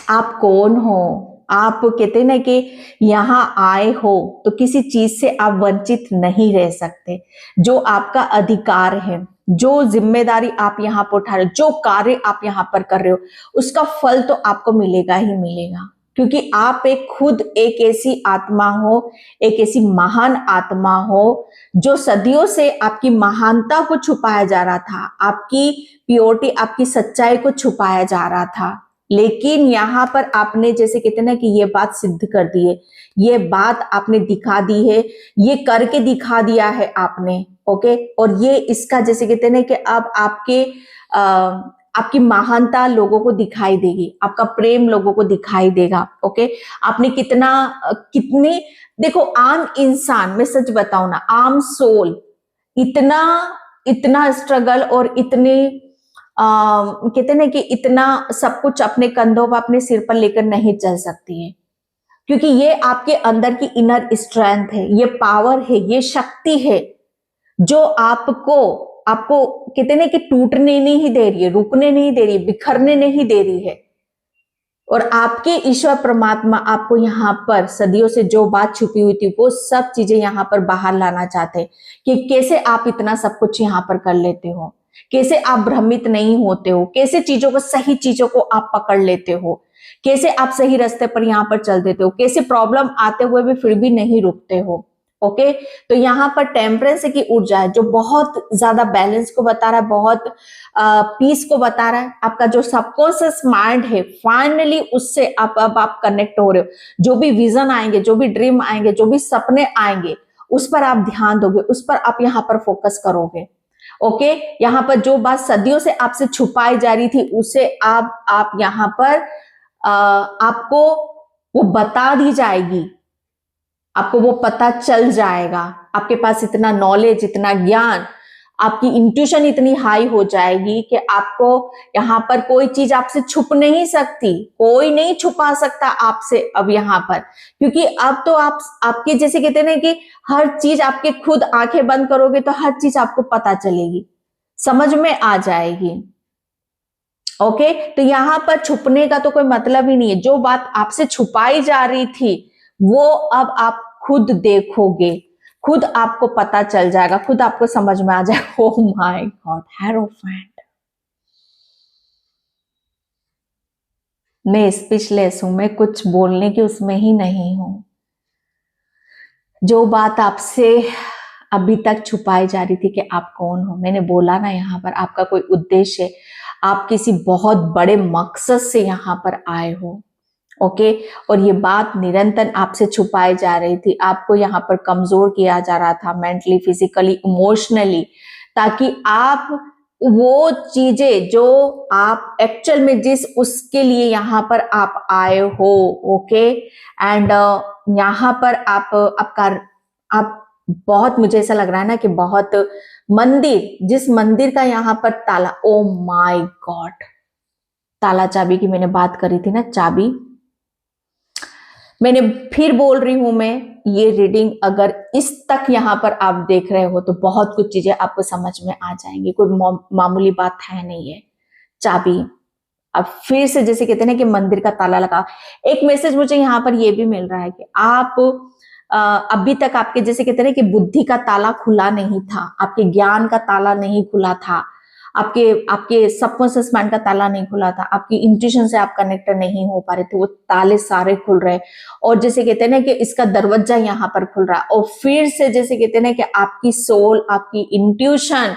आप कौन हो? आप कहते ना कि यहां आए हो तो किसी चीज से आप वंचित नहीं रह सकते। जो आपका अधिकार है, जो जिम्मेदारी आप यहाँ पर उठा रहे हो, जो कार्य आप यहाँ पर कर रहे हो, उसका फल तो आपको मिलेगा ही मिलेगा, क्योंकि आप एक खुद एक ऐसी आत्मा हो, एक ऐसी महान आत्मा हो, जो सदियों से आपकी महानता को छुपाया जा रहा था, आपकी प्योरिटी, आपकी सच्चाई को छुपाया जा रहा था। लेकिन यहाँ पर आपने, जैसे कहते हैं ना कि ये बात सिद्ध कर दी है, ये बात आपने दिखा दी है, ये करके दिखा दिया है आपने। ओके, और ये इसका जैसे कहते हैं ना कि अब आपकी महानता लोगों को दिखाई देगी, आपका प्रेम लोगों को दिखाई देगा। ओके, आपने कितनी, देखो, आम इंसान, मैं सच बताऊं ना, आम सोल इतना इतना स्ट्रगल और इतने कहते हैं ना कि इतना सब कुछ अपने कंधों पर, अपने सिर पर लेकर नहीं चल सकती है, क्योंकि ये आपके अंदर की इनर स्ट्रेंथ है, ये पावर है, ये शक्ति है, जो आपको आपको कहते ना कि टूटने नहीं दे रही है, रुकने नहीं दे रही है, बिखरने नहीं दे रही है। और आपके ईश्वर परमात्मा आपको यहाँ पर सदियों से जो बात छुपी हुई थी, वो सब चीजें यहाँ पर बाहर लाना चाहते हैं कि कैसे आप इतना सब कुछ यहाँ पर कर लेते हो, कैसे आप भ्रमित नहीं होते हो, कैसे चीजों को, सही चीजों को आप पकड़ लेते हो, कैसे आप सही रास्ते पर यहाँ पर चल देते हो, कैसे प्रॉब्लम आते हुए भी फिर भी नहीं रुकते हो। ओके, तो यहाँ पर टेम्परेंस की ऊर्जा है, जो बहुत ज्यादा बैलेंस को बता रहा है, बहुत पीस को बता रहा है। आपका जो सबकॉन्शियस माइंड है, फाइनली उससे अब आप कनेक्ट हो रहे हो। जो भी विजन आएंगे, जो भी ड्रीम आएंगे, जो भी सपने आएंगे, उस पर आप ध्यान दोगे, उस पर आप यहाँ पर फोकस करोगे। ओके, यहाँ पर जो बात सदियों से आपसे छुपाई जा रही थी, उसे आप यहाँ पर आपको वो बता दी जाएगी, आपको वो पता चल जाएगा। आपके पास इतना नॉलेज, इतना ज्ञान, आपकी इंट्यूशन इतनी हाई हो जाएगी कि आपको यहाँ पर कोई चीज आपसे छुप नहीं सकती, कोई नहीं छुपा सकता आपसे अब यहाँ पर, क्योंकि अब तो आपके जैसे कहते हैं ना कि हर चीज आपके खुद आंखें बंद करोगे तो हर चीज आपको पता चलेगी, समझ में आ जाएगी। ओके, तो यहाँ पर छुपने का तो कोई मतलब ही नहीं है। जो बात आपसे छुपाई जा रही थी, वो अब आप खुद देखोगे, खुद आपको पता चल जाएगा, खुद आपको समझ में आ जाएगा। ओह माय गॉड, हेरोफेंट, मैं स्पीचलेस हूं, मैं कुछ बोलने की उसमें ही नहीं हूं। जो बात आपसे अभी तक छुपाई जा रही थी कि आप कौन हो, मैंने बोला ना, यहाँ पर आपका कोई उद्देश्य है, आप किसी बहुत बड़े मकसद से यहाँ पर आए हो। ओके, और ये बात निरंतर आपसे छुपाई जा रही थी, आपको यहाँ पर कमजोर किया जा रहा था, मेंटली, फिजिकली, इमोशनली, ताकि आप वो चीजें जो आप एक्चुअल में जिस उसके लिए यहाँ पर आप आए हो, ओके, एंड यहाँ पर आप बहुत, मुझे ऐसा लग रहा है ना कि बहुत मंदिर, जिस मंदिर का यहाँ पर ताला, ओ माय गॉड, ताला चाबी की मैंने बात करी थी ना, चाबी, मैंने फिर बोल रही हूं, मैं ये रीडिंग अगर इस तक यहाँ पर आप देख रहे हो तो बहुत कुछ चीजें आपको समझ में आ जाएंगी, कोई मामूली बात है नहीं है। चाबी, अब फिर से जैसे कहते हैं ना कि मंदिर का ताला लगा। एक मैसेज मुझे यहाँ पर ये भी मिल रहा है कि आप अभी तक आपके जैसे कहते हैं ना कि बुद्धि का ताला खुला नहीं था, आपके ज्ञान का ताला नहीं खुला था, आपके सबकॉन्शियस माइंड का ताला नहीं खुला था, आपकी इंट्यूशन से आप कनेक्ट नहीं हो पा रहे थे, वो ताले सारे खुल रहे, और जैसे कहते हैं ना कि इसका दरवाजा यहाँ पर खुल रहा है। और फिर से जैसे कहते हैं ना कि आपकी सोल, आपकी इंट्यूशन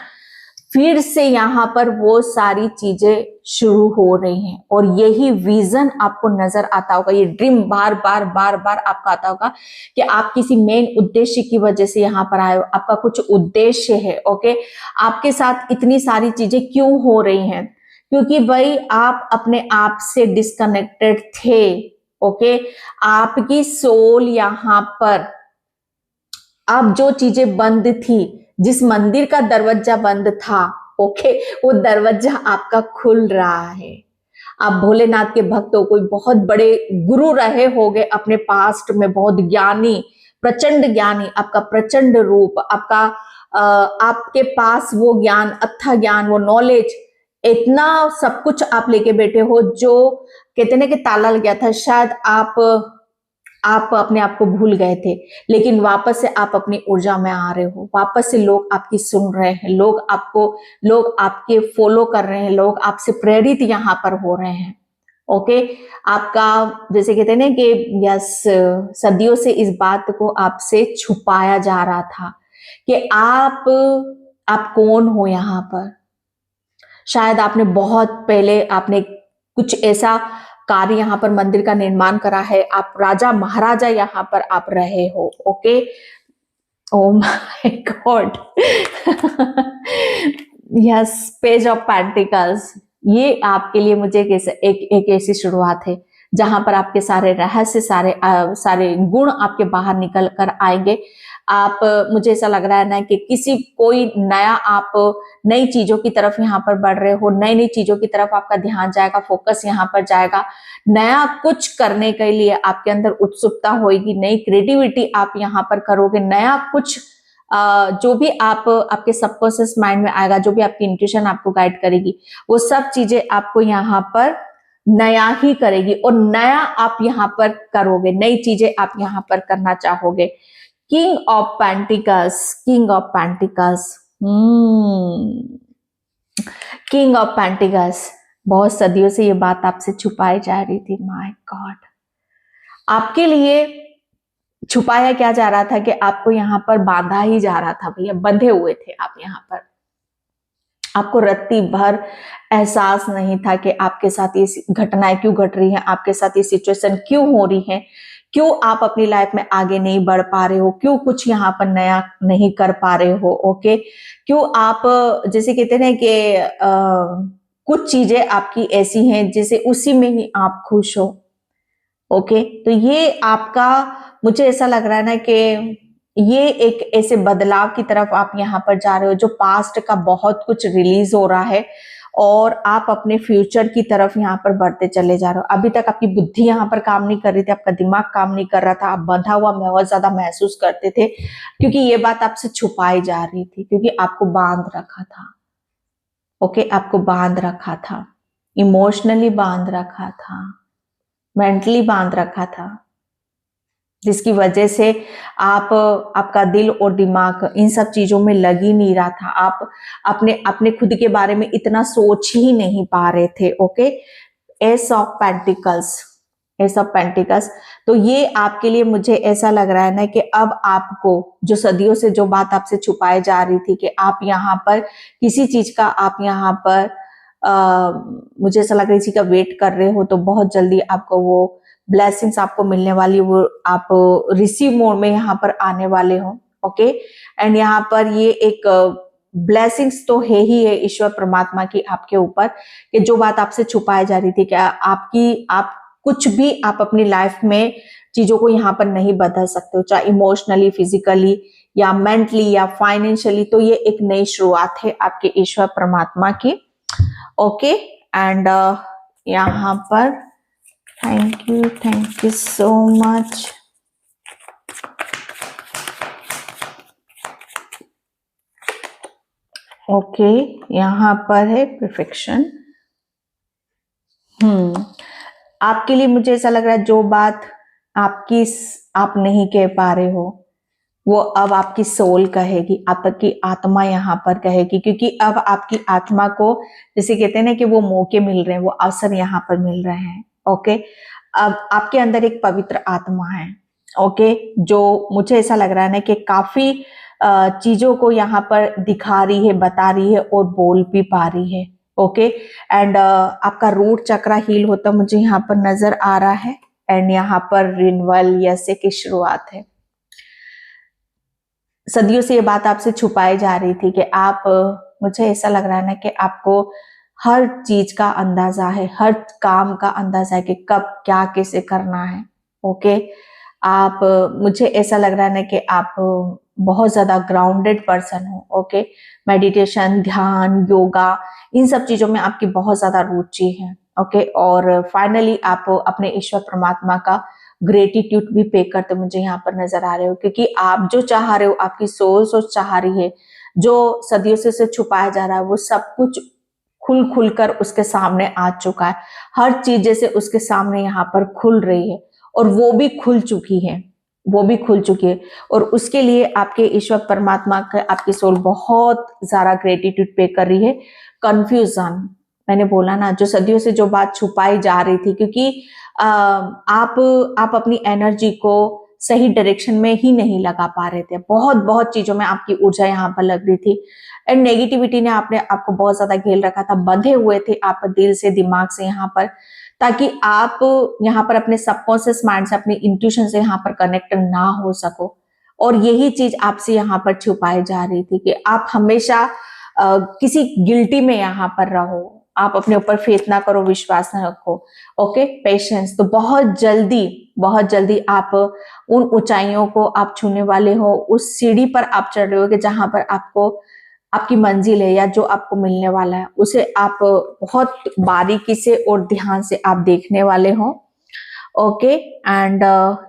फिर से यहाँ पर वो सारी चीजें शुरू हो रही हैं और यही विजन आपको नजर आता होगा, ये ड्रीम बार बार बार बार आपका आता होगा कि आप किसी मेन उद्देश्य की वजह से यहाँ पर आए हो, आपका कुछ उद्देश्य है। ओके, आपके साथ इतनी सारी चीजें क्यों हो रही हैं? क्योंकि भाई आप अपने आप से डिस्कनेक्टेड थे। ओके, आपकी सोल यहाँ पर, अब जो चीजें बंद थी, जिस मंदिर का दरवाजा बंद था, ओके, वो दरवाजा आपका खुल रहा है। आप भोलेनाथ के भक्त हो, कोई बहुत बड़े गुरु रहे होगे अपने पास्ट में, बहुत ज्ञानी, प्रचंड ज्ञानी, आपका प्रचंड रूप, आपके पास वो ज्ञान, अथाह ज्ञान, वो नॉलेज, इतना सब कुछ आप लेके बैठे हो, जो कहते ना कि ताला लग गया था, शायद आप अपने आप को भूल गए थे, लेकिन वापस से आप अपनी ऊर्जा में आ रहे हो, वापस से लोग आपकी सुन रहे हैं, लोग आपके फॉलो कर रहे हैं, लोग आपसे प्रेरित यहाँ पर हो रहे हैं। ओके, आपका जैसे कहते हैं ना कि यस, सदियों से इस बात को आपसे छुपाया जा रहा था कि आप कौन हो यहाँ पर। शायद आपने बहुत पहले आपने कुछ ऐसा कार्य यहाँ पर मंदिर का निर्माण करा है, आप राजा महाराजा यहाँ पर आप रहे हो। Okay, oh my God, yes, page of pentacles, ये आपके लिए मुझे एक ऐसी शुरुआत है जहां पर आपके सारे रहस्य, सारे गुण आपके बाहर निकल कर आएंगे। आप, मुझे ऐसा लग रहा है ना कि कोई नया, आप नई चीजों की तरफ यहाँ पर बढ़ रहे हो, नई नई चीजों की तरफ आपका ध्यान जाएगा, फोकस यहाँ पर जाएगा, नया कुछ करने के लिए आपके अंदर उत्सुकता होगी, नई क्रिएटिविटी आप यहाँ पर करोगे, नया कुछ जो भी आपके सबकॉन्शियस माइंड में आएगा, जो भी आपकी इंट्यूशन आपको गाइड करेगी, वो सब चीजें आपको यहाँ पर नया ही करेगी और नया आप यहाँ पर करोगे, नई चीजें आप यहाँ पर करना चाहोगे। King of pentacles, king of pentacles, king of pentacles, बहुत सदियों से ये बात आपसे छुपाई जा रही थी। माय गॉड, आपके लिए छुपाया क्या जा रहा था कि आपको यहाँ पर बांधा ही जा रहा था भैया, बंधे हुए थे आप यहाँ पर। आपको रत्ती भर एहसास नहीं था कि आपके साथ ये घटनाएं क्यों घट रही हैं, आपके साथ ये सिचुएशन क्यों हो रही है, क्यों आप अपनी लाइफ में आगे नहीं बढ़ पा रहे हो, क्यों कुछ यहाँ पर नया नहीं कर पा रहे हो। ओके, क्यों आप, जैसे कहते हैं कि कुछ चीजें आपकी ऐसी हैं जैसे उसी में ही आप खुश हो। ओके, तो ये आपका, मुझे ऐसा लग रहा है ना कि ये एक ऐसे बदलाव की तरफ आप यहाँ पर जा रहे हो, जो पास्ट का बहुत कुछ रिलीज हो रहा है और आप अपने फ्यूचर की तरफ यहाँ पर बढ़ते चले जा रहे हो। अभी तक आपकी बुद्धि यहाँ पर काम नहीं कर रही थी, आपका दिमाग काम नहीं कर रहा था, आप बंधा हुआ बहुत ज्यादा महसूस करते थे, क्योंकि ये बात आपसे छुपाई जा रही थी, क्योंकि आपको बांध रखा था। ओके, आपको बांध रखा था, इमोशनली बांध रखा था, मेंटली बांध रखा था, जिसकी वजह से आपका दिल और दिमाग इन सब चीजों में लग ही नहीं रहा था। आप अपने खुद के बारे में इतना सोच ही नहीं पा रहे थे। Okay, S of pentacles, S of pentacles, तो ये आपके लिए, मुझे ऐसा लग रहा है ना कि अब आपको जो सदियों से जो बात आपसे छुपाई जा रही थी कि आप यहाँ पर किसी चीज का, आप यहाँ पर मुझे ऐसा लग रहा है इसी का वेट कर रहे हो, तो बहुत जल्दी आपको वो ब्लेसिंग्स आपको मिलने वाली, वो आप रिसीव मोड में यहाँ पर आने वाले हो। ओके, एंड यहाँ पर ये एक ब्लेसिंग्स तो है ही है ईश्वर परमात्मा की आपके ऊपर, कि जो बात आपसे छुपाई जा रही थी कि आप कुछ भी आप अपनी लाइफ में चीजों को यहाँ पर नहीं बदल सकते हो, चाहे इमोशनली, फिजिकली या मेंटली या फाइनेंशियली, तो ये एक नई शुरुआत है आपके ईश्वर परमात्मा की। ओके, एंड यहाँ पर thank you so much. Okay, यहाँ पर है परफेक्शन। आपके लिए मुझे ऐसा लग रहा है जो बात आप नहीं कह पा रहे हो, वो अब आपकी सोल कहेगी, आपकी आत्मा यहाँ पर कहेगी, क्योंकि अब आपकी आत्मा को, जैसे कहते हैं ना कि वो मौके मिल रहे हैं, वो अवसर यहाँ पर मिल रहे हैं। ओके, अब आपके अंदर एक पवित्र आत्मा है। ओके, जो मुझे ऐसा लग रहा है ना कि काफी चीजों को यहाँ पर दिखा रही है, बता रही है और बोल भी पा रही है। ओके एंड आपका रूट चक्रा हील होता मुझे यहाँ पर नजर आ रहा है एंड यहाँ पर रिन्यूअल यसे की शुरुआत है। सदियों से ये बात आपसे छुपाई जा रही थी कि आप, मुझे ऐसा लग रहा है ना कि आपको हर चीज का अंदाजा है, हर काम का अंदाजा है कि कब क्या कैसे करना है। ओके आप, मुझे ऐसा लग रहा है ना कि आप बहुत ज्यादा ग्राउंडेड पर्सन हो। ओके मेडिटेशन, ध्यान, योगा, इन सब चीजों में आपकी बहुत ज्यादा रुचि है। ओके और फाइनली आप अपने ईश्वर परमात्मा का ग्रेटिट्यूड भी पे करते मुझे यहाँ पर नजर आ रहे हो, क्योंकि आप जो चाह रहे हो, आपकी सोच चाह रही है, जो सदियों से छुपाया जा रहा है, वो सब कुछ खुल कर उसके सामने आ चुका है। हर चीज जैसे उसके सामने यहाँ पर खुल रही है और वो भी खुल चुकी है, वो भी खुल चुकी है। और उसके लिए आपके ईश्वर परमात्मा का, आपकी सोल बहुत ज्यादा ग्रेटिट्यूड पे कर रही है। कंफ्यूजन, मैंने बोला ना, जो सदियों से जो बात छुपाई जा रही थी, क्योंकि आप अपनी एनर्जी को सही डायरेक्शन में ही नहीं लगा पा रहे थे। बहुत बहुत चीजों में आपकी ऊर्जा यहाँ पर लग रही थी एंड नेगेटिविटी ने आपको बहुत ज्यादा घेर रखा था। बंधे हुए थे आप दिल से, दिमाग से यहाँ पर, ताकि आप यहाँ पर अपने सबकॉन्शियस माइंड से, अपने इंट्यूशन से यहाँ पर कनेक्ट ना हो सको। और यही चीज आपसे यहाँ पर छुपाई जा रही थी कि आप हमेशा किसी गिल्टी में यहाँ पर रहो, आप अपने ऊपर फेथ ना करो, विश्वास ना रखो। Okay patience. तो बहुत जल्दी आप उन ऊंचाइयों को आप छूने वाले हो, उस सीढ़ी पर आप चढ़ रहे हो कि जहां पर आपको आपकी मंजिल है या जो आपको मिलने वाला है, उसे आप बहुत बारीकी से और ध्यान से आप देखने वाले हो। ओके एंड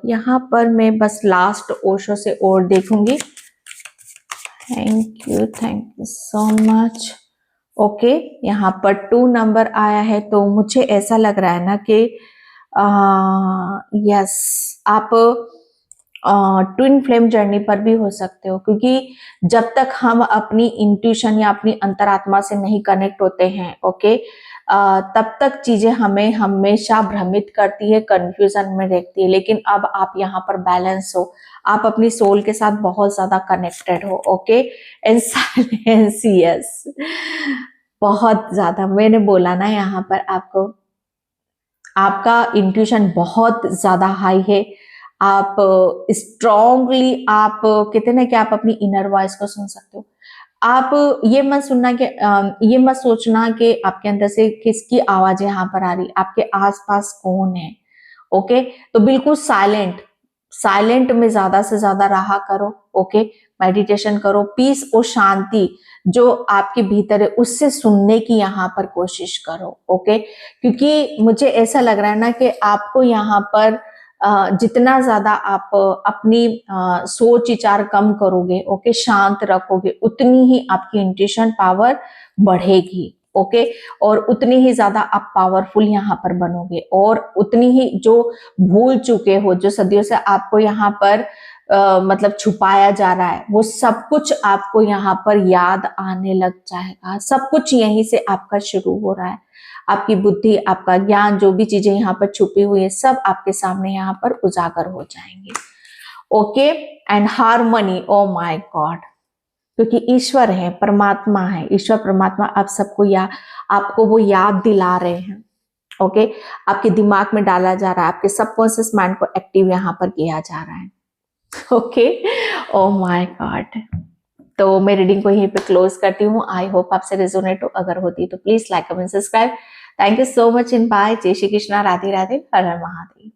यहाँ पर मैं बस लास्ट ओशो से और देखूंगी। Thank you so much. Okay यहाँ पर 2 नंबर आया है, तो मुझे ऐसा लग रहा है ना कि यस, आप ट्विन फ्लेम जर्नी पर भी हो सकते हो, क्योंकि जब तक हम अपनी इंट्यूशन या अपनी अंतरात्मा से नहीं कनेक्ट होते हैं, ओके तब तक चीजें हमें हमेशा भ्रमित करती है, कंफ्यूजन में रखती है। लेकिन अब आप यहाँ पर बैलेंस हो, आप अपनी सोल के साथ बहुत ज्यादा कनेक्टेड हो। ओके एंड साइलेंस, यस, बहुत ज्यादा। मैंने बोला ना, यहाँ पर आपको, आपका इंट्यूशन बहुत ज्यादा हाई है। आप स्ट्रॉन्गली, आप कहते ना कि आप अपनी इनर वॉइस को सुन सकते हो। आप ये मत सुनना कि ये मत सोचना कि आपके अंदर से किसकी आवाज यहाँ पर आ रही, आपके आसपास कौन है। ओके तो बिल्कुल साइलेंट में ज्यादा से ज्यादा रहा करो। ओके मेडिटेशन करो, पीस और शांति जो आपके भीतर है उससे सुनने की यहाँ पर कोशिश करो। ओके क्योंकि मुझे ऐसा लग रहा है ना कि आपको यहाँ पर जितना ज्यादा आप अपनी सोच विचार कम करोगे, ओके शांत रखोगे, उतनी ही आपकी इंट्यूशन पावर बढ़ेगी। ओके और उतनी ही ज्यादा आप पावरफुल यहाँ पर बनोगे, और उतनी ही जो भूल चुके हो, जो सदियों से आपको यहाँ पर मतलब छुपाया जा रहा है, वो सब कुछ आपको यहाँ पर याद आने लग जाएगा। सब कुछ यहीं से आपका शुरू हो रहा है। आपकी बुद्धि, आपका ज्ञान, जो भी चीजें यहाँ पर छुपी हुई है, सब आपके सामने यहाँ पर उजागर हो जाएंगे। Okay and harmony, oh my God, क्योंकि ईश्वर है, परमात्मा है, ईश्वर परमात्मा आप सबको आपको वो याद दिला रहे हैं। ओके आपके दिमाग में डाला जा रहा है, आपके सबकॉन्शियस माइंड को एक्टिव यहाँ पर किया जा रहा है। Okay oh my God. तो मैं रीडिंग को यहीं पे क्लोज करती हूँ। आई होप आपसे रेजोनेट हो, अगर होती तो please like comment subscribe. Thank you so much in by. जय श्री कृष्णा, राधे राधे, हर हर महादेव।